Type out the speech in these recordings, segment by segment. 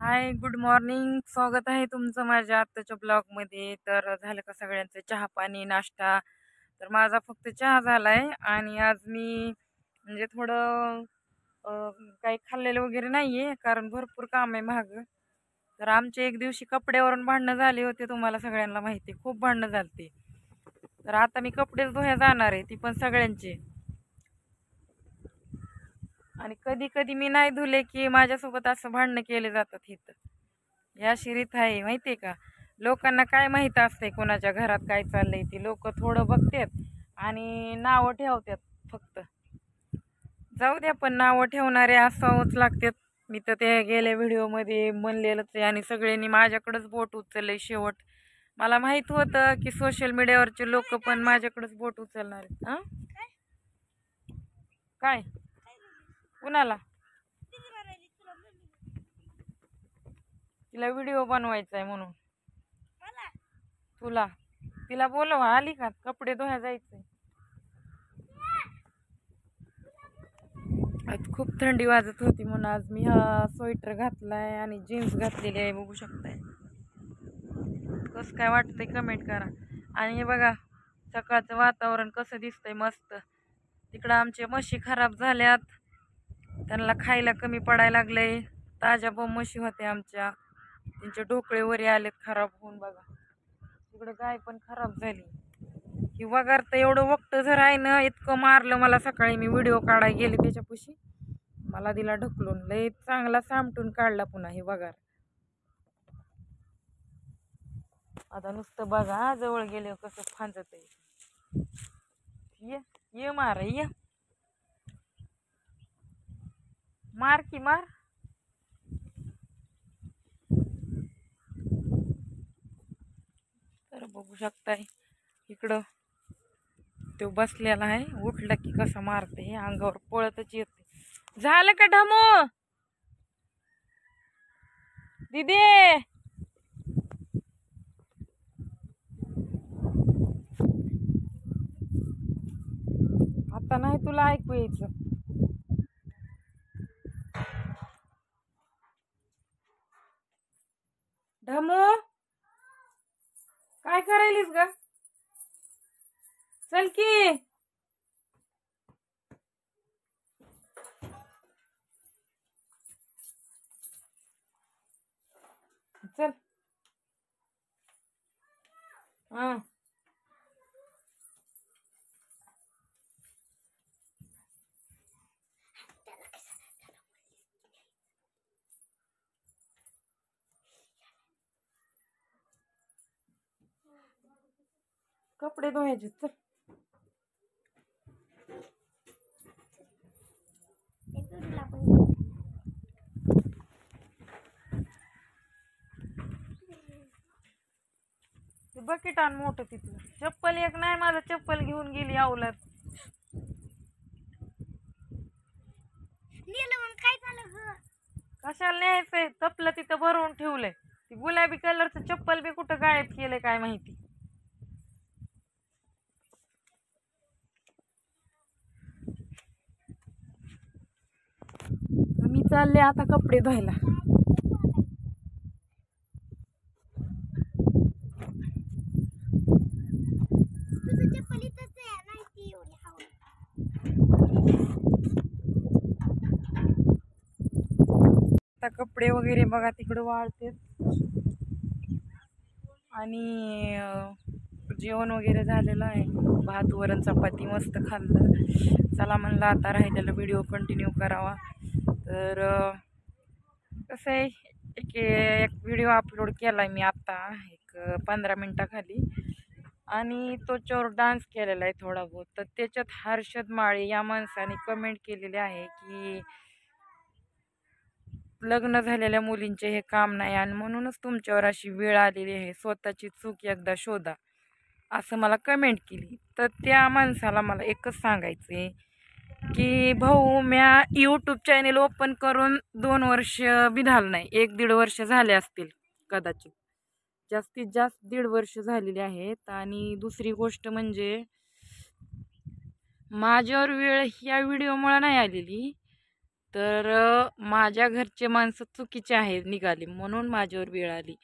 हाय, good morning. स्वागत आहे तुमचं माझ्या आत्ताच्या ब्लॉगमध्ये. तर झालं का सगळ्यांचं चहा पाणी नाश्ता? तर माझा फक्त चहा झालाय आणि आज मी म्हणजे थोडं अ, काही खाल्लेलं वगैरे नाहीये कारण भरपूर काम आहे महाग. तर आमचे एक दिवशी कपड्यावरून भांडणं झाले होते, तुम्हाला सगळ्यांना माहिती आहे, खूप भांडणं झालते. तर आता मी कपडेच धुया जाणार आहे, ती पण सगळ्यांचे. आणि कधी कधी मी नाही धुले की माझ्यासोबत असं भांडणं केले जातात इथं. या रीत आहे माहितीये का. लोकांना काय माहित असतंय कोणाच्या घरात काय चाललंय, ती लोक थोडं बघतात आणि नावं ठेवतात फक्त. जाऊ द्या, पण नावं ठेवणारे असावंच लागतात. मी तर ते गेल्या व्हिडिओमध्ये म्हणलेलंच आहे आणि सगळ्यांनी माझ्याकडेच बोट उचललंय शेवट. मला माहित होतं की सोशल मीडियावरचे लोक पण माझ्याकडेच बोट उचलणार आहेत. हा, काय कुणाला? तिला व्हिडिओ बनवायचा आहे म्हणून. तुला तिला बोलव, आली का? कपडे धुया जायचंय. आज खूप थंडी वाजत होती म्हणून आज मी हा स्वेटर घातलाय आणि जीन्स घातलेली आहे, बघू शकताय. कसं काय वाटतंय कमेंट करा. आणि हे बघा सकाळचं वातावरण कसं दिसतंय मस्त. तिकडं आमचे म्हशी खराब झाल्यात, त्यांना खायला कमी पडायला लागलंय. ताज्या म्हशी होत्या आमच्या, त्यांचे ढोकळे वरे आलेत खराब होऊन. बघा तिकडे गाय पण खराब झाली. ही वगार तर एवढं वक्त जर आहे ना, इतकं मारलं मला. सकाळी मी व्हिडिओ काढायला गेले त्याच्यापाशी, मला दिला ढकलून, लय चांगला सामटून काढला पुन्हा हे वगार. आता नुसतं बघा जवळ गेले कसं फांजत आहे. ये ये मार, ये मार की मार. तर बघू शकताय इकडं तो बसलेला आहे, उठला की कसा मारते, अंगावर पळतच येते. झालं का ढमो दिदी? आता नाही तुला ऐकू यायचं. ढमो काय करायलीस ग? चल की. चल. हा, कपडे धुवायचे. चल. बकेट आण मोठं तिथलं. चप्पल एक नाही, माझं चप्पल घेऊन गेली अवलाद. काय झालं? कशाला न्यायचंय? तपलं तिथं भरवून ठेवलंय. ती गुलाबी कलरचं चप्पल बी कुठं गायब केलंय काय माहिती. मी चालले आता कपडे धुवायला. आता कपडे वगैरे बघा तिकडे वाळते आणि जेवण वगैरे झालेलं आहे. भात वरण चपाती मस्त खाल्लं. चला म्हणलं आता राहिलेला व्हिडिओ कंटिन्यू करावा. तर कसं आहे, एक व्हिडिओ अपलोड केला आहे मी आत्ता एक 15 मिनटाखाली, आणि त्याच्यावर डान्स केलेला आहे थोडा बहुत. तर त्याच्यात हर्षद माळे या माणसाने कमेंट केलेली आहे की लग्न झालेल्या मुलींचे हे काम नाही आणि म्हणूनच तुमच्यावर अशी वेळ आलेली आहे, स्वतःची चूक एकदा शोधा, असं मला कमेंट केली. तर त्या माणसाला मला एकच सांगायचं आहे की भाऊ, म्या यूट्यूब चॅनेल ओपन करून 2 वर्ष बी झालं नाही, 1-1.5 वर्ष झाले असतील कदाचित, जास्तीत जास्त 1.5 वर्ष झालेली आहेत. आणि दुसरी गोष्ट म्हणजे माझ्यावर वेळ ह्या व्हिडिओमुळे नाही आलेली, तर माझ्या घरचे माणसं चुकीचे आहेत निघाली म्हणून माझ्यावर वेळ आली,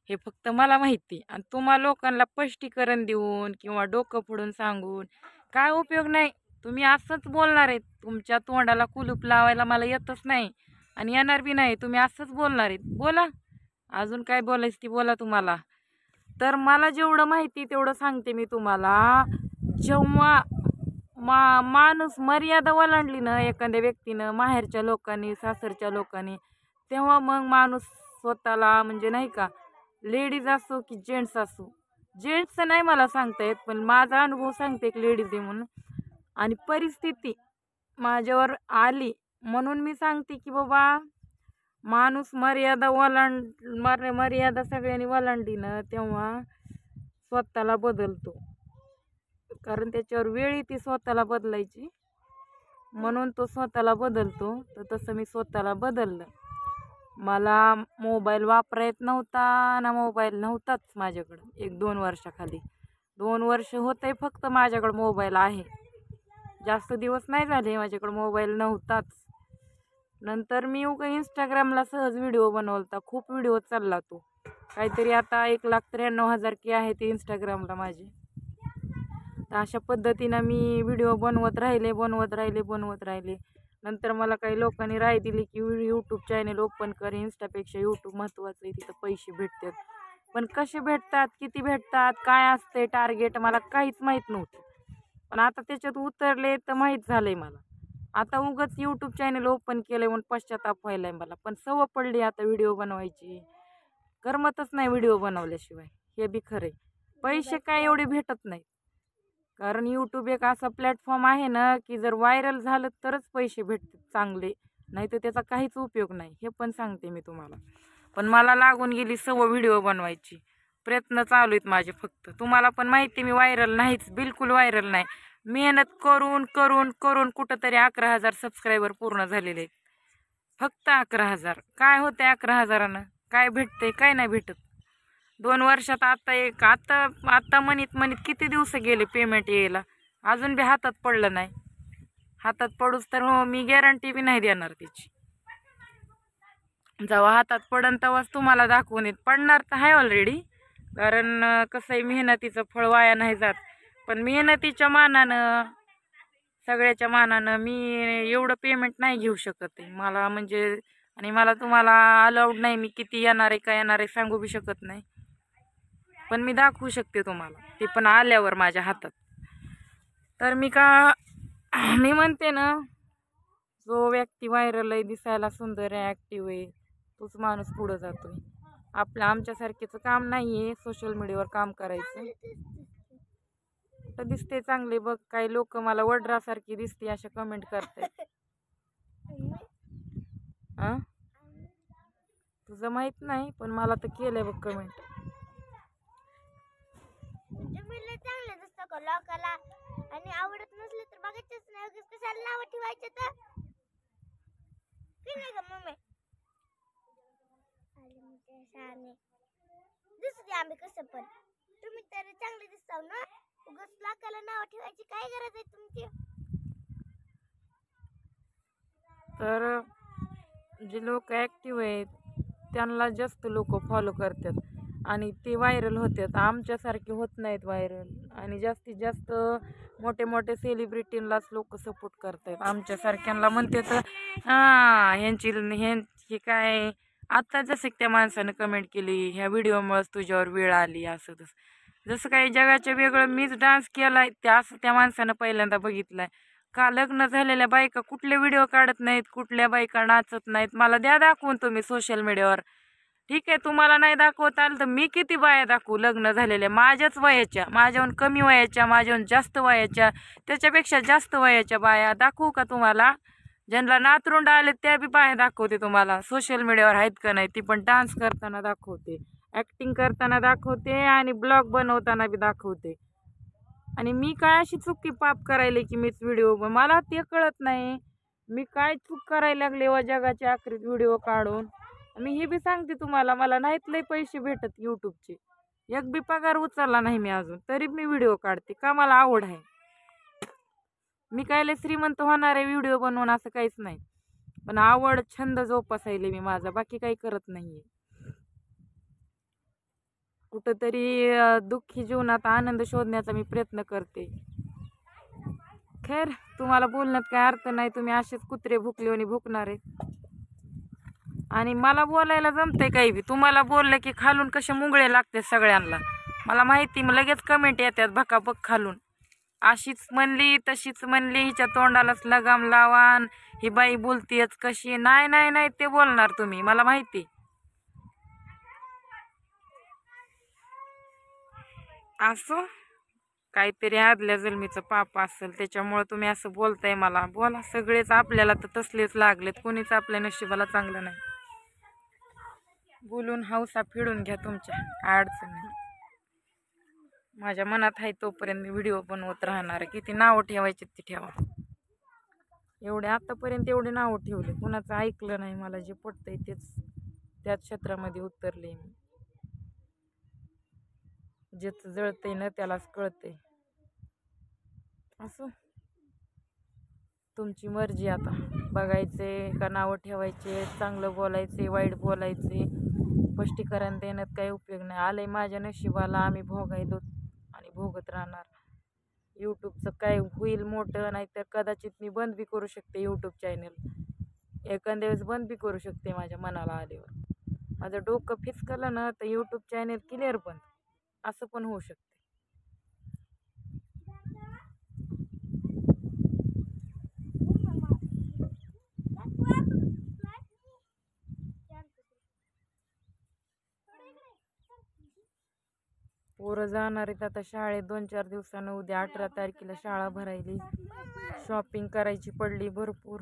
हे फक्त मला माहिती. आणि तुम्हा लोकांना स्पष्टीकरण देऊन किंवा डोकं फोडून सांगून काय उपयोग नाही. तुम्ही असंच बोलणार आहेत. तुमच्या तोंडाला कुलूप लावायला मला येतच नाही आणि येणार बी नाही. तुम्ही असंच बोलणार आहेत. बोला, अजून काय बोलायचं ती बोला तुम्हाला. तर मला जेवढं माहिती तेवढं सांगते मी तुम्हाला. जेव्हा माणूस मर्यादा ओलांडली ना एखाद्या व्यक्तीनं, माहेरच्या लोकांनी, सासरच्या लोकांनी, तेव्हा मग माणूस स्वतःला म्हणजे नाही का, लेडीज असो की जेंट्स असो, जेंट्सचं नाही मला सांगता येत पण माझा अनुभव सांगते एक लेडीज आहे म्हणून. आणि परिस्थिती माझ्यावर आली म्हणून मी सांगते की बाबा माणूस मर्यादा मर्यादा सगळ्यांनी ओलांडली ना तेव्हा स्वतःला बदलतो. कारण त्याच्यावर वेळ येते स्वतःला बदलायची, म्हणून तो स्वतःला बदलतो. तर तसं मी स्वतःला बदललं. मला मोबाईल वापरा येत नव्हता ना, मोबाईल नव्हताच माझ्याकडं. 1-2 वर्षाखाली 2 वर्ष होते फक्त माझ्याकडं मोबाईल आहे. जास्त दिवस नाही झाले माझ्याकडं मोबाईल नव्हताच. नंतर मी इंस्टाग्रामला सहज व्हिडिओ बनवलता. खूप व्हिडिओ चालला तो, काहीतरी आता 1,93,000 के आहे ते इंस्टाग्रामला माझे. तर अशा पद्धतीनं मी व्हिडिओ बनवत राहिले. नंतर मला काही लोकांनी राय दिली की यूट्यूब चॅनल ओपन कर, इंस्टापेक्षा यूट्यूब महत्त्वाचं आहे, तिथं पैसे भेटतात. पण कसे भेटतात, किती भेटतात, काय असते टार्गेट, मला काहीच माहीत नव्हतं. पण आता त्याच्यात उतरले तर माहीत झालं आहे मला. आता उगाच यूट्यूब चॅनल ओपन केलं म्हणून पश्चाताप व्हायला आहे मला. पण सवय पडली आता व्हिडिओ बनवायची, करमतच नाही व्हिडिओ बनवल्याशिवाय. हे बी खरं आहे. पैसे काय एवढे भेटत नाहीत, कारण यूट्यूब एक असा प्लॅटफॉर्म आहे ना की जर व्हायरल झालं तरच पैसे भेटतात चांगले, नाही तर त्याचा काहीच उपयोग नाही. हे पण सांगते मी तुम्हाला. पण मला लागून गेली सवय व्हिडिओ बनवायची. प्रयत्न चालू आहेत माझे फक्त. तुम्हाला पण माहिती मी व्हायरल नाहीच, बिलकुल व्हायरल नाही. मेहनत करून करून करून कुठंतरी 11,000 सबस्क्रायबर पूर्ण झालेले आहेत. फक्त 11,000. काय होते 11,000नं? काय भेटते? काय नाही भेटत. 2 वर्षात आता म्हणत किती दिवस गेले पेमेंट यायला, अजून बी हातात पडलं नाही. हातात पडूच तर हो मी गॅरंटी बी नाही देणार त्याची. जेव्हा हातात पडन तेव्हाच तुम्हाला दाखवून येत. पडणार तर आहे ऑलरेडी, कारण कसं आहे, मेहनतीचं फळ वाया नाही जात. पण मेहनतीच्या मानानं, सगळ्याच्या मानानं मी एवढं पेमेंट नाही घेऊ शकत आहे मला म्हणजे. आणि मला तुम्हाला अलाउड नाही, मी किती येणार आहे काय येणार आहे सांगू बी शकत नाही. पण मी दाखवू शकते तुम्हाला, ते पण आल्यावर माझ्या हातात. तर मी म्हणते ना, जो व्यक्ती व्हायरल आहे, दिसायला सुंदर आहे, ॲक्टिव्ह आहे, तोच माणूस पुढं जातोय. आमच्यासारखेचं काम नाही आहे सोशल मीडियावर काम करायचं. तर दिसते चांगले बघ, काही लोक मला वड्रासारखी दिसते अशा कमेंट करतात. तुझं माहित नाही पण मला तर केलंय बघ कमेंट. चांगलं दिसतं का लोकाला, आणि आवडत नसले तर बघायचंच नाही, कशाला नाव ठेवायचं तर नाही का मम्मी. दिसू दे आम्ही कसं पण, तुम्ही तर चांगले दिसताव ना, उगाच लोकाला नाव ठेवायची काय गरज आहे तुमची. तर जे लोक ॲक्टिव्ह आहेत त्यांना जास्त लोक फॉलो करतात आणि ते व्हायरल होतात. आमच्यासारखे होत नाहीत व्हायरल. आणि जास्तीत जास्त मोठे मोठे सेलिब्रिटींनाच लोक सपोर्ट करतात. आमच्यासारख्यांना म्हणते तर ह्यांची काय. आता जसं त्या माणसानं कमेंट केली, ह्या व्हिडिओमुळेच तुझ्यावर वेळ आली, असं तसं. जसं काही जगाच्या वेगळं मीच डान्स केलाय असं त्या माणसानं पहिल्यांदा बघितलाय का. लग्न झालेल्या बायका कुठले व्हिडिओ काढत नाहीत, कुठल्या बायका नाचत नाहीत, मला द्या दाखवून तुम्ही सोशल मीडियावर. ठीक आहे, तुम्हाला नाही दाखवता आलं तर मी किती बाया दाखवू लग्न झालेल्या, माझ्याच वयाच्या, माझ्याहून कमी वयाच्या, माझ्याहून जास्त वयाच्या, त्याच्यापेक्षा जास्त वयाच्या बाया दाखवू का तुम्हाला. ज्यांना नातरुंड आले त्या बी बाया दाखवते तुम्हाला. सोशल मीडियावर आहेत का नाही, ती पण डान्स करताना दाखवते, ॲक्टिंग करताना दाखवते आणि ब्लॉग बनवताना बी दाखवते. आणि मी काय अशी चुकी पाप करायले की मीच व्हिडिओ, मला ते कळत नाही मी काय चूक करायला लागले व जगाच्या आखरीत व्हिडिओ काढून. मी हे बी सांगते तुम्हाला, मला नाहीत लय पैसे भेटत यूट्यूबचे, एक बी पगार उचलला नाही मी अजून, तरी मी व्हिडिओ काढते का मला आवड आहे. मी काय लय श्रीमंत होणार आहे व्हिडिओ बनवून असं काहीच नाही. पण आवड छंद जोपासायले मी माझा, बाकी काही करत नाहीये. कुठंतरी दुःखी जीवनात आनंद शोधण्याचा मी प्रयत्न करते. खैर, तुम्हाला बोलण्यात काय अर्थ नाही, तुम्ही असेच कुत्रे भुकले भुकणार आहे. आणि मला बोलायला जमतंय काही बी, तुम्हाला बोललं की खालून कसे मुंगळे लागते सगळ्यांना मला माहिती. मग लगेच कमेंट येतात भकाबक खालून, अशीच म्हणली तशीच म्हणली, हिच्या तोंडालाच लगाम लावान, ही बाई बोलतीयच कशी. नाही नाही नाही, ते बोलणार तुम्ही, मला माहिती. असं काहीतरी आदल्या जन्मीचं पाप असेल त्याच्यामुळे तुम्ही असं बोलताय मला. बोला, सगळेच आपल्याला तर तसलेच लागलेत, कोणीच आपल्या नशिबाला चांगलं नाही. बोलून हौसा फिडून घ्या तुमच्या, काय अडचण नाही. माझ्या मनात आहे तोपर्यंत मी व्हिडिओ बनवत राहणार. किती नावं ठेवायची ती ठेवा. एवढे आतापर्यंत एवढे नावं ठेवले, कुणाचं ऐकलं नाही. मला जे पटतंय तेच, त्याच क्षेत्रामध्ये उतरले मी. ज्याचं जळतंय ना त्यालाच कळतंय. असं तुमची मर्जी आता, बघायचे का नावं ठेवायचे, चांगलं बोलायचे वाईट बोलायचे, स्पष्टीकरण देण्यात काही उपयोग नाही. आलंय माझ्या नशिबाला, आम्ही भोगायलो आणि भोगत राहणार. यूट्यूबचं काय होईल मोठं, नाही तर कदाचित मी बंद बी करू शकते यूट्यूब चॅनल. एखाद्या वेळेस बंद बी करू शकते माझ्या मनाला आल्यावर. माझं डोकं फिसकलं ना तर यूट्यूब चॅनल क्लिअर बंद, असं पण होऊ शकते. पोरं जाणार आहेत आता शाळेत 2-4 दिवसानं. उद्या 18 तारखेला शाळा भरायली. शॉपिंग करायची पडली भरपूर.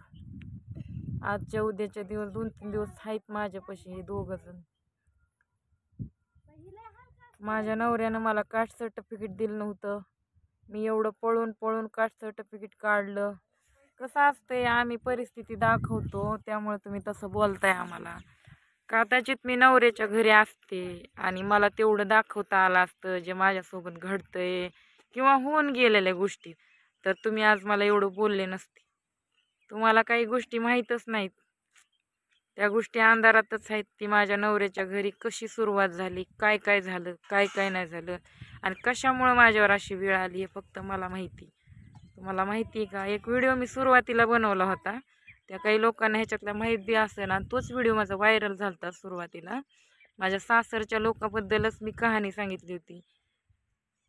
आजच्या उद्याच्या दिवस 2-3 दिवस आहेत माझ्यापाशी हे दोघं जण. माझ्या नवऱ्यानं मला कास्ट सर्टिफिकेट दिलं नव्हतं. मी एवढं पळून पळून कास्ट सर्टिफिकेट काढलं. कसं असतंय, आम्ही परिस्थिती दाखवतो त्यामुळे तुम्ही तसं बोलताय आम्हाला. कदाचित मी नवऱ्याच्या घरी असते आणि मला तेवढं दाखवता आलं असतं जे माझ्यासोबत घडतंय किंवा होऊन गेलेल्या गोष्टी, तर तुम्ही आज मला एवढं बोलले नसते. तुम्हाला काही गोष्टी माहीतच नाहीत, त्या गोष्टी अंधारातच आहेत. ती माझ्या नवऱ्याच्या घरी कशी सुरुवात झाली, काय काय झालं, काय काय नाही झालं, आणि कशामुळं माझ्यावर अशी वेळ आली हे फक्त मला माहिती. तुम्हाला माहिती आहे का, एक व्हिडिओ मी सुरुवातीला बनवला होता, त्या काही लोकांना ह्याच्यातला माहीत बी असेल ना, तोच व्हिडिओ माझा व्हायरल झाला होता सुरुवातीला. माझ्या सासरच्या लोकांबद्दलच मी कहाणी सांगितली होती,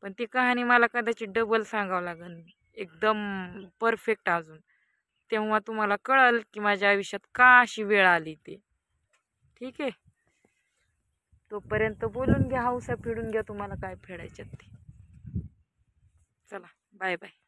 पण ती कहाणी मला कदाचित डबल सांगावं लागेल, एकदम परफेक्ट अजून. तेव्हा तुम्हाला कळेल की माझ्या आयुष्यात का अशी वेळ आली ते. ठीक आहे, तोपर्यंत बोलून घ्या, हौसा फिडून घ्या, तुम्हाला काय फेडायच्यात ते. चला, बाय बाय.